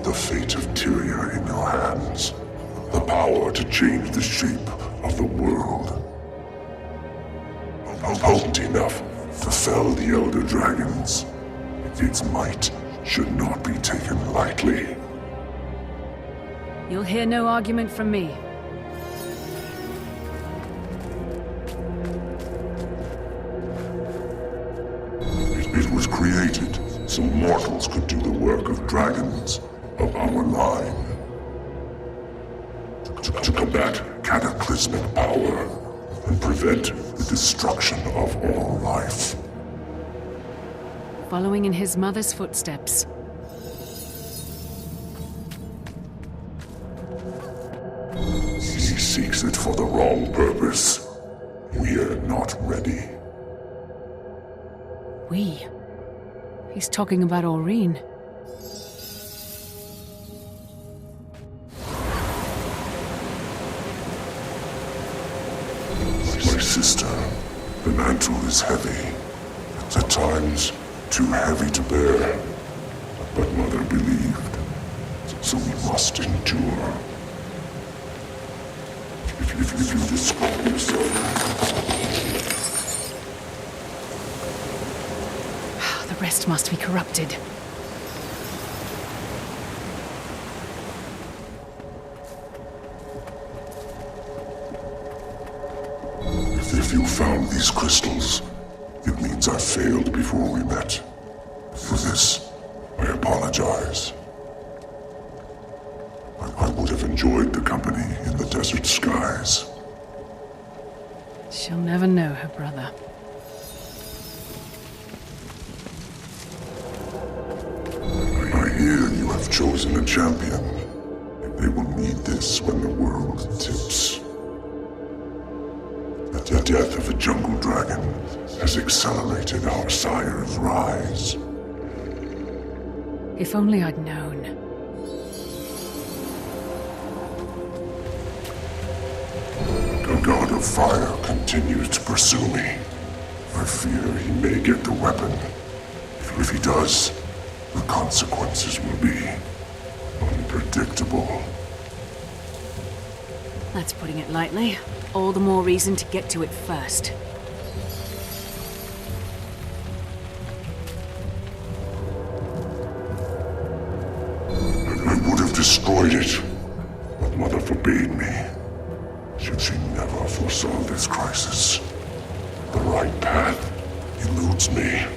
the fate of Tyria in your hands. The power to change the shape of the world. Potent enough to fell the Elder Dragons. Its might should not be taken lightly. You'll hear no argument from me. It was created so mortals could do the work of dragons of our line. To combat cataclysmic power and prevent the destruction of all life. Following in his mother's footsteps. He seeks it for the wrong purpose. We are not ready. We? He's talking about Aurene. My sister, the mantle is heavy. At times, too heavy to bear. But Mother believed, so we must endure. If you describe yourself... The rest must be corrupted. If you found these crystals, it means I failed before we met. For this, I apologize. I would have enjoyed the company in the desert skies. She'll never know her brother. I hear you have chosen a champion. They will need this when the world tips. The death of the jungle dragon has accelerated our sire's rise. If only I'd known. The god of fire continues to pursue me. I fear he may get the weapon. If he does, the consequences will be unpredictable. That's putting it lightly. All the more reason to get to it first. I would have destroyed it, but Mother forbade me. She never foresaw this crisis. The right path eludes me.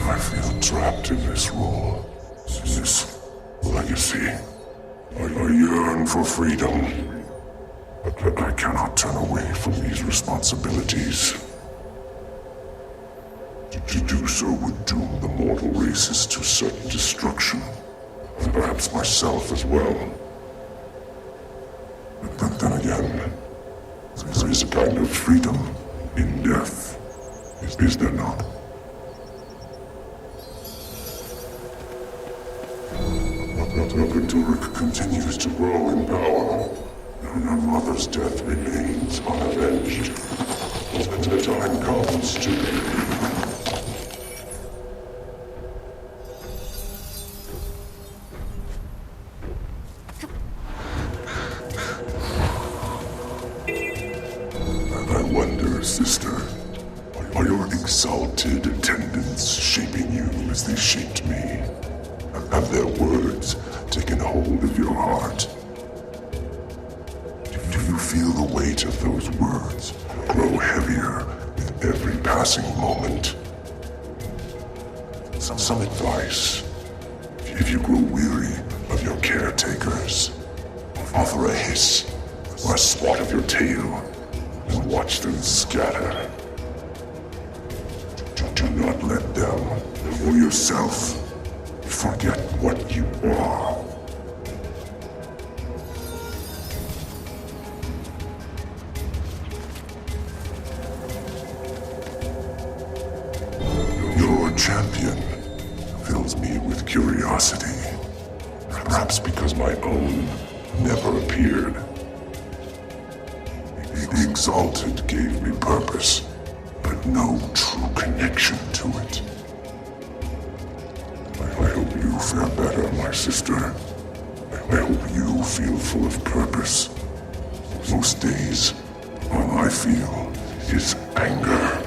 I feel trapped in this role, this legacy. I yearn for freedom, but I cannot turn away from these responsibilities. To do so would doom the mortal races to certain destruction, and perhaps myself as well. But then again, there is a kind of freedom in death, is there not? Durik continues to grow in power, and her mother's death remains unavenged. The time comes to... I wonder, sister, are your exalted attendants shaping you as they shaped me? Have their words taken hold of your heart? Do you feel the weight of those words grow heavier with every passing moment? Some advice. If you grow weary of your caretakers, offer a hiss or a swat of your tail and watch them scatter. Do not let them or yourself forget what you are. Your champion fills me with curiosity. Perhaps because my own never appeared. The Exalted gave me purpose, but no true connection to it. I hope you fare better, my sister. I hope you feel full of purpose. Most days, all I feel is anger.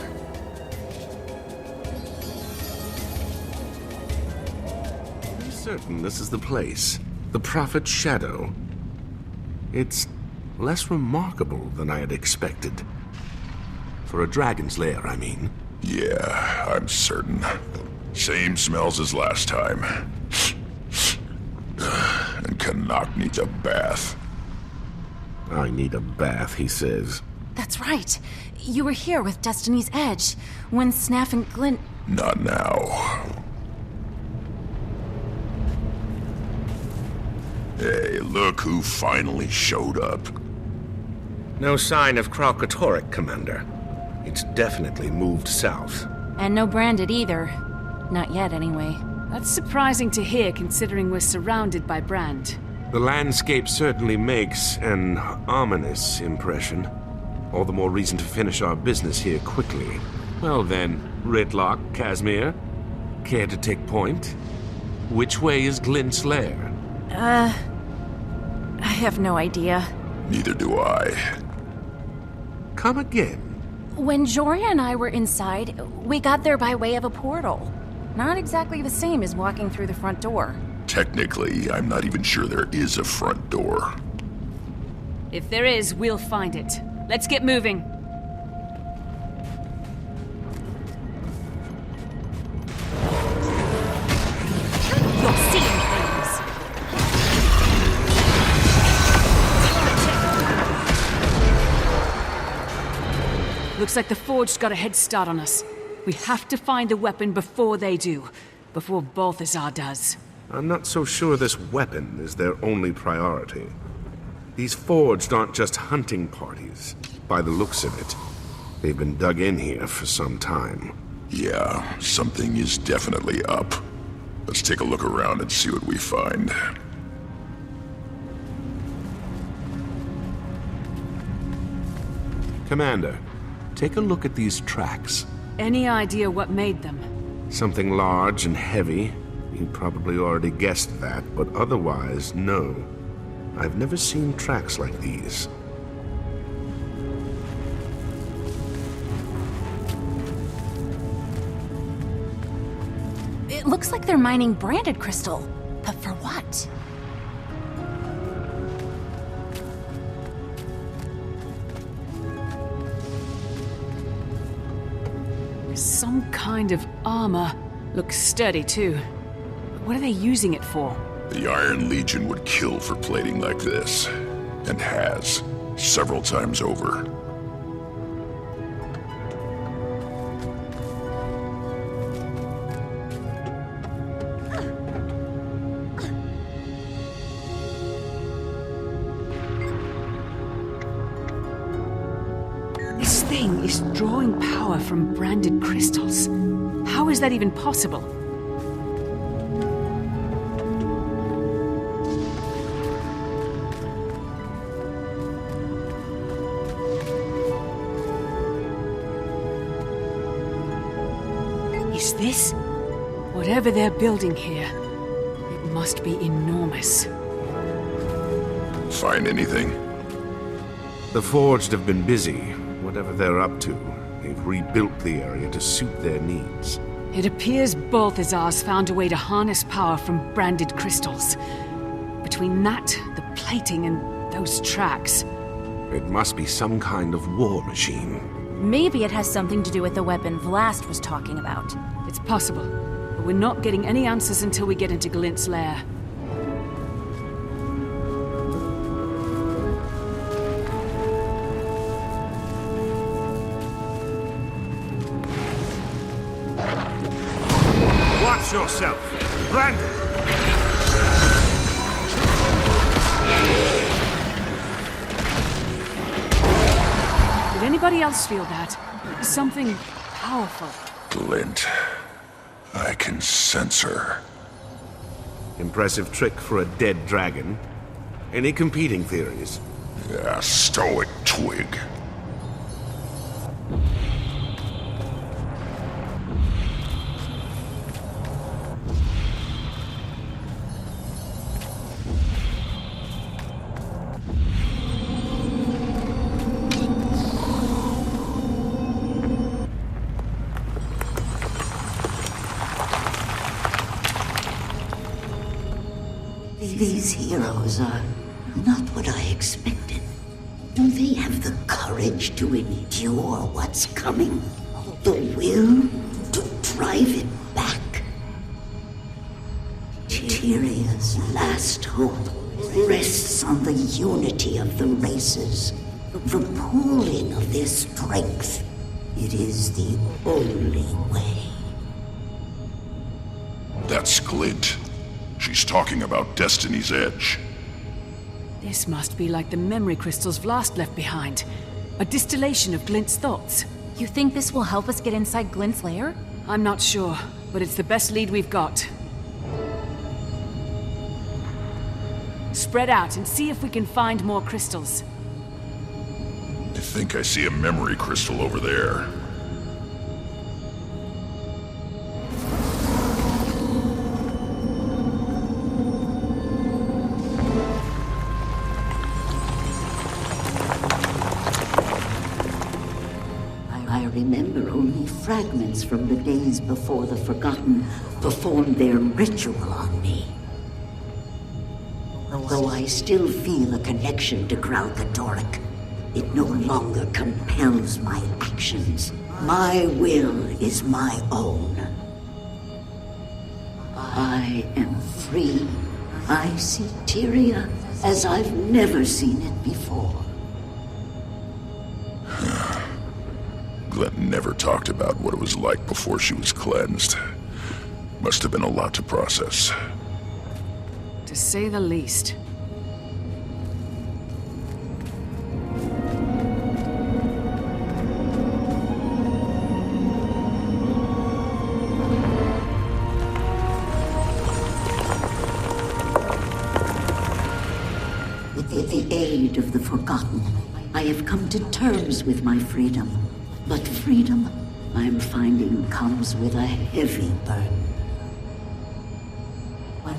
I'm certain this is the place. The Prophet's Shadow. It's less remarkable than I had expected. For a dragon's lair, I mean. Yeah, I'm certain. Same smells as last time. And Canuck needs a bath. I need a bath, he says. That's right. You were here with Destiny's Edge, when Snaff and Glint... Not now. Hey, look who finally showed up. No sign of Kralkatorrik, Commander. It's definitely moved south. And no branded either. Not yet, anyway. That's surprising to hear, considering we're surrounded by brand. The landscape certainly makes an ominous impression. All the more reason to finish our business here quickly. Well then, Ritlock, Casimir, care to take point? Which way is Glint's lair? I have no idea. Neither do I. Come again. When Joria and I were inside, we got there by way of a portal. Not exactly the same as walking through the front door. Technically, I'm not even sure there is a front door. If there is, we'll find it. Let's get moving. You're seeing things! Looks like the Forged got a head start on us. We have to find the weapon before they do. Before Balthazar does. I'm not so sure this weapon is their only priority. These Forged aren't just hunting parties. By the looks of it, they've been dug in here for some time. Yeah, something is definitely up. Let's take a look around and see what we find. Commander, take a look at these tracks. Any idea what made them? Something large and heavy. You probably already guessed that, but otherwise, no. I've never seen tracks like these. It looks like they're mining branded crystal. But for what? Some kind of armor. Looks sturdy, too. What are they using it for? The Iron Legion would kill for plating like this. And has. Several times over. This thing is drawing power from branded crystals. How is that even possible? Is this? Whatever they're building here, it must be enormous. Find anything? The Forged have been busy. Whatever they're up to, they've rebuilt the area to suit their needs. It appears Balthazar's found a way to harness power from branded crystals. Between that, the plating, and those tracks. It must be some kind of war machine. Maybe it has something to do with the weapon Vlast was talking about. It's possible, but we're not getting any answers until we get into Glint's lair. Watch yourself! Brandon! Did anybody else feel that? Something powerful. Glint. I can sense her. Impressive trick for a dead dragon. Any competing theories? Yeah, stoic twig. These heroes are not what I expected. Do they have the courage to endure what's coming? The will to drive it back? Tyria's last hope rests on the unity of the races, the pooling of their strength. It is the only way. That's Glint. She's talking about Destiny's Edge. This must be like the memory crystals Vlast left behind. A distillation of Glint's thoughts. You think this will help us get inside Glint's lair? I'm not sure, but it's the best lead we've got. Spread out and see if we can find more crystals. I think I see a memory crystal over there. I remember only fragments from the days before the Forgotten performed their ritual on me. Though I still feel a connection to Kralkatorrik, it no longer compels my actions. My will is my own. I am free. I see Tyria as I've never seen it before. Glint never talked about what it was like before she was cleansed. Must have been a lot to process. To say the least. With the aid of the Forgotten, I have come to terms with my freedom. But freedom, I'm finding, comes with a heavy burden.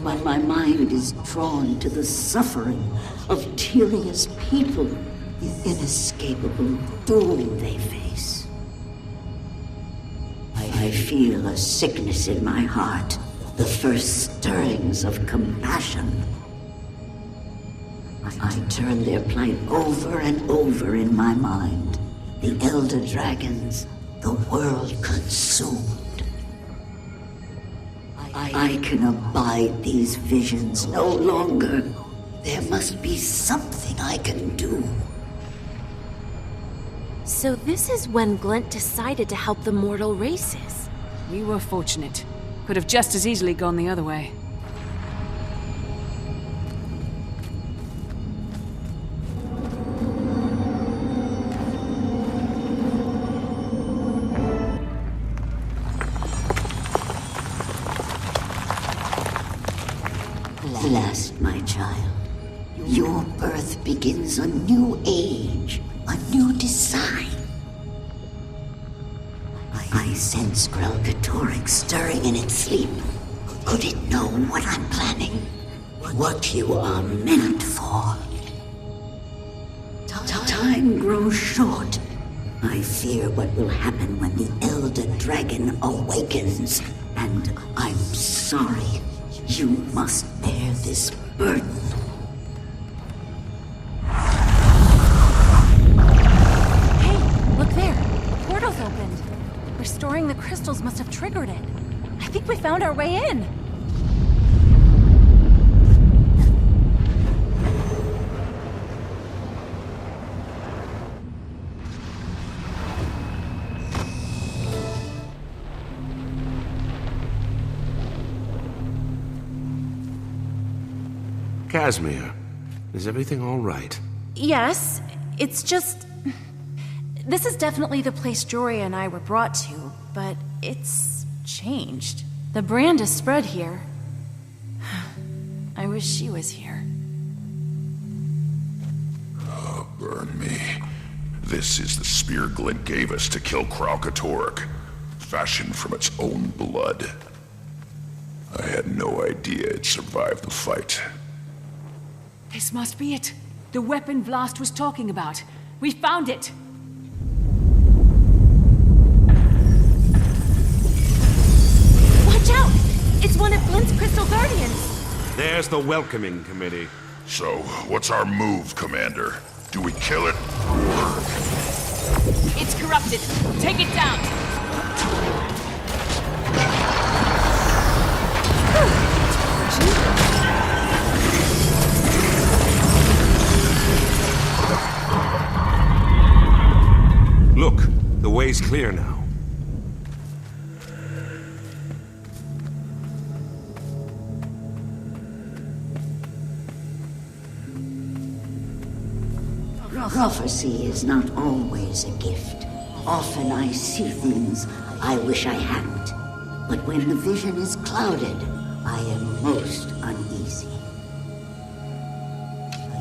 When my mind is drawn to the suffering of Tyria's people, the inescapable doom they face. I feel a sickness in my heart, the first stirrings of compassion. I turn their plight over and over in my mind. The Elder Dragons, the world consumed. I can abide these visions no longer. There must be something I can do. So this is when Glint decided to help the mortal races. We were fortunate. Could have just as easily gone the other way. Last, my child, your birth begins a new age, a new design. I sense Kralkatorrik stirring in its sleep. Could it know what I'm planning? What you are meant for? Time grows short. I fear what will happen when the Elder Dragon awakens, and I'm sorry. You must bear this burden. Hey, look there. The portal's opened. Restoring the crystals must have triggered it. I think we found our way in. Casimir, is everything all right? Yes, it's just... This is definitely the place Jory and I were brought to, but it's changed. The brand is spread here. I wish she was here. Oh, burn me. This is the spear Glint gave us to kill Kralkatorrik, fashioned from its own blood. I had no idea it survived the fight. This must be it. The weapon Vlast was talking about. We found it! Watch out! It's one of Glint's crystal guardians! There Where's the welcoming committee? So, what's our move, Commander? Do we kill it? It's corrupted. Take it down. Look, the way's clear now. Prophecy is not always a gift. Often I see things I wish I hadn't. But when the vision is clouded, I am most uneasy.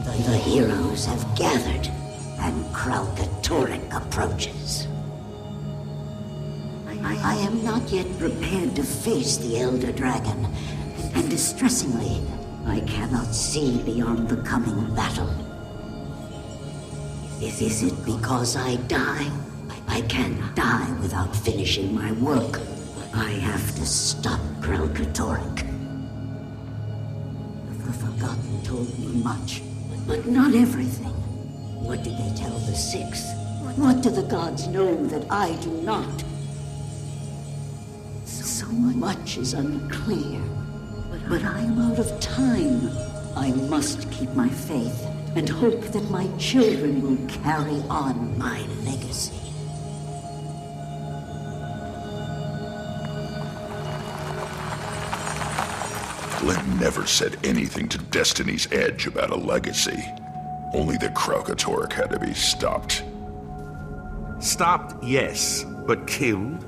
The heroes have gathered, and Kralkatorrik approaches. I am not yet prepared to face the Elder Dragon, and distressingly, I cannot see beyond the coming battle. Is it because I die? I can't die without finishing my work. I have to stop Kralkatorrik. The Forgotten told me much, but not everything. What did they tell the Six? What do the gods know that I do not? So much is unclear, but I am out of time. I must keep my faith and hope that my children will carry on my legacy. Glenn never said anything to Destiny's Edge about a legacy. Only that Kralkatorrik had to be stopped. Stopped, yes, but killed?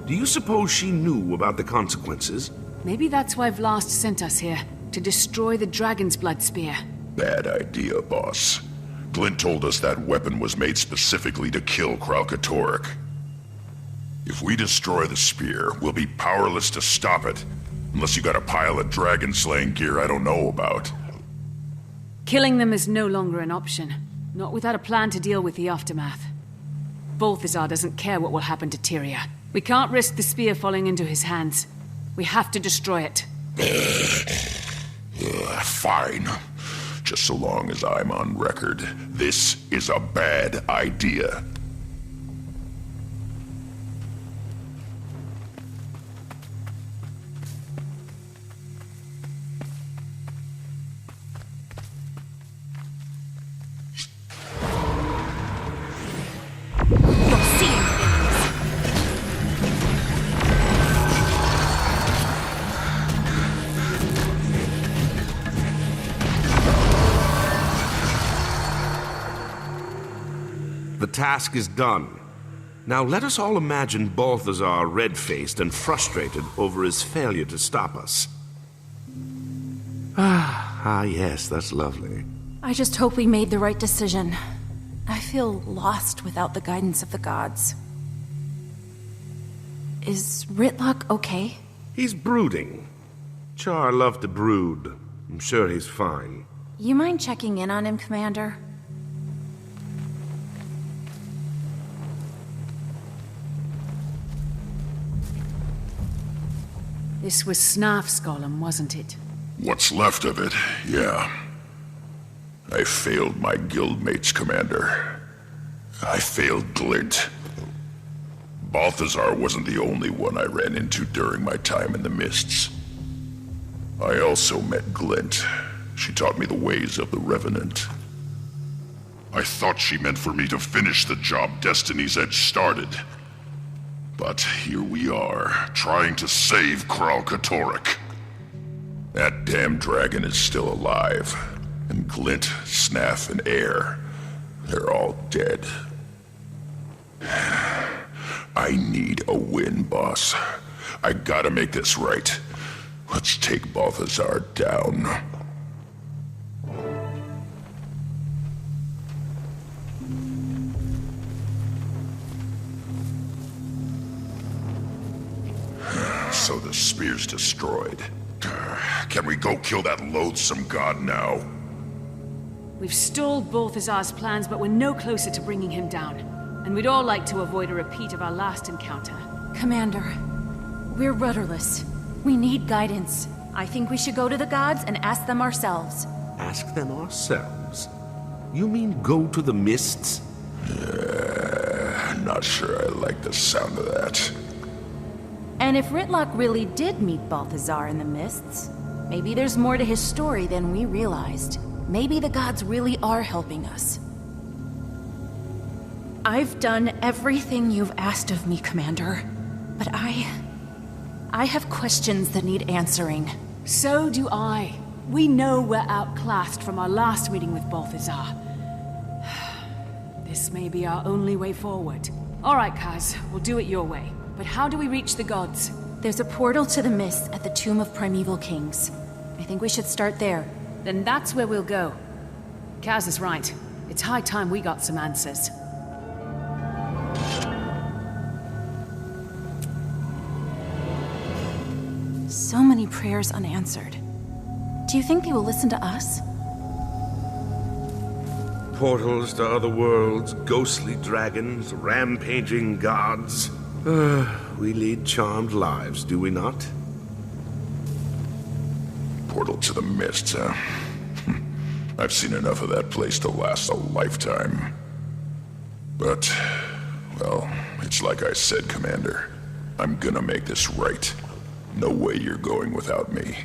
Do you suppose she knew about the consequences? Maybe that's why Vlast sent us here, to destroy the Dragon's Blood Spear. Bad idea, boss. Glint told us that weapon was made specifically to kill Kralkatorrik. If we destroy the spear, we'll be powerless to stop it. Unless you got a pile of dragon-slaying gear I don't know about. Killing them is no longer an option. Not without a plan to deal with the aftermath. Balthazar doesn't care what will happen to Tyria. We can't risk the spear falling into his hands. We have to destroy it. Fine. Just so long as I'm on record. This is a bad idea. The task is done. Now let us all imagine Balthazar red-faced and frustrated over his failure to stop us. Yes, that's lovely. I just hope we made the right decision. I feel lost without the guidance of the gods. Is Rytlock okay? He's brooding. Char loved to brood. I'm sure he's fine. You mind checking in on him, Commander? This was Snarf's golem, wasn't it? What's left of it, yeah. I failed my guildmates, Commander. I failed Glint. Balthazar wasn't the only one I ran into during my time in the Mists. I also met Glint. She taught me the ways of the Revenant. I thought she meant for me to finish the job Destiny's Edge started. But here we are, trying to save Kralkatorrik. That damn dragon is still alive. And Glint, Snaff, and Air, they're all dead. I need a win, boss. I gotta make this right. Let's take Balthazar down. So the spear's destroyed. Can we go kill that loathsome god now? We've stalled Balthazar's plans, but we're no closer to bringing him down. And we'd all like to avoid a repeat of our last encounter. Commander, we're rudderless. We need guidance. I think we should go to the gods and ask them ourselves. Ask them ourselves? You mean go to the mists? Not sure I like the sound of that. And if Ritlock really did meet Balthazar in the mists, maybe there's more to his story than we realized. Maybe the gods really are helping us. I've done everything you've asked of me, Commander. But I have questions that need answering. So do I. We know we're outclassed from our last meeting with Balthazar. This may be our only way forward. All right, Kaz, we'll do it your way. But how do we reach the gods? There's a portal to the mists at the Tomb of Primeval Kings. I think we should start there. Then that's where we'll go. Kaz is right. It's high time we got some answers. So many prayers unanswered. Do you think they will listen to us? Portals to other worlds, ghostly dragons, rampaging gods. We lead charmed lives, do we not? Portal to the mists, huh? I've seen enough of that place to last a lifetime. But, well, it's like I said, Commander. I'm gonna make this right. No way you're going without me.